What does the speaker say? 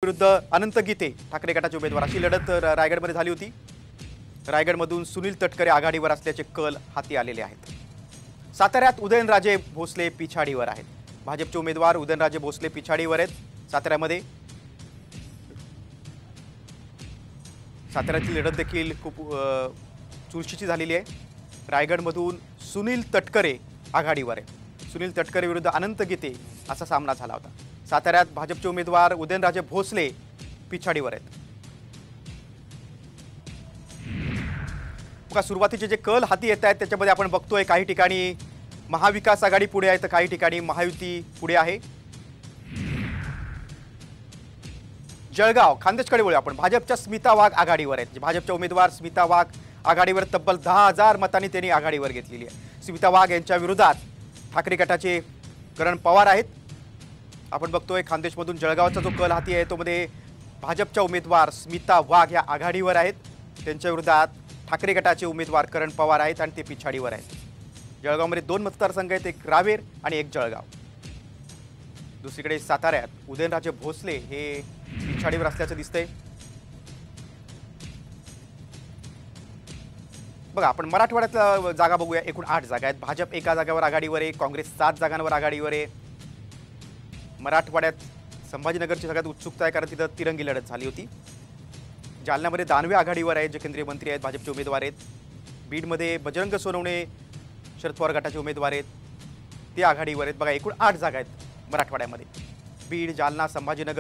विरुद्ध अनंत गीते ठाकरे गटाचे उमेदवार अशी लढत रायगडमध्ये झाली होती। रायगडमधून सुनील तटकरे आघाडीवर असल्याचे कल हाती आलेले आहेत। साताऱ्यात उदयनराजे भोसले पिछाडीवर आहेत। भाजपचे उमेदवार उदयनराजे भोसले पिछाडीवर आहेत। साताऱ्यातील लढत देखील खूप चुरशीची झालेली आहे। रायगडमधून सुनील तटकरे आघाडीवर आहे। सुनील तटकरे विरुद्ध अनंत गीते असा सामना झाला होता। साताऱ्यात भाजपचे उमेदवार उदयनराजे भोसले पिछाडीवर आहेत। बघा, सुरुवातीचे जे कल हाती येत आहेत त्याच्यामध्ये आपण बघतोय काही ठिकाणी महाविकास आघाडी पुढे आहे तर काही ठिकाणी महायुती पुढे आहे। जळगाव खान्देशकडे वळू आपण। भाजपच्या स्मिता वाघ आघाडीवर आहेत। भाजपच्या उमेदवार स्मिता वाघ आघाडीवर तब्बल 10,000 मतांनी त्यांनी आघाडीवर घेतलेली आहे। स्मिता वाघ यांच्या विरोधात ठाकरे गटाचे करण पवार आहेत। आपण बघतोय खान्देशमधून जळगावचा जो कल हाती आहे तो मध्ये भाजपच्या उमेदवार स्मिता वाघ या आघाडीवर आहेत। त्यांच्या विरोधात ठाकरे गटाचे उमेदवार करण पवार आहेत आणि ते पिछाडीवर आहेत। जळगावमध्ये 2 मतदारसंघ आहेत, एक रावेर आणि एक जळगाव। दुसरीकडे साताऱ्यात उदयनराजे भोसले हे पिछाडीवर असल्याचं दिसतंय। बघा, आपण मराठवाड्यात जागा बघूया। एकूण 8 जागा आहेत। भाजप एका जागेवर आघाडीवर आहे, काँग्रेस 7 जागांवर आघाडीवर आहे। मराठवाड्यात संभाजीनगरची सगळ्यात उत्सुकता आहे कारण तिथं तिरंगी लढत झाली होती। जालन्यामध्ये दानवे आघाडीवर आहेत, जे केंद्रीय मंत्री आहेत, भाजपचे उमेदवार आहेत। बीडमध्ये बजरंग सोनवणे शरद पवार गटाचे उमेदवार आहेत, ते आघाडीवर आहेत। बघा, एकूण 8 जागा आहेत मराठवाड्यामध्ये। बीड, जालना, संभाजीनगर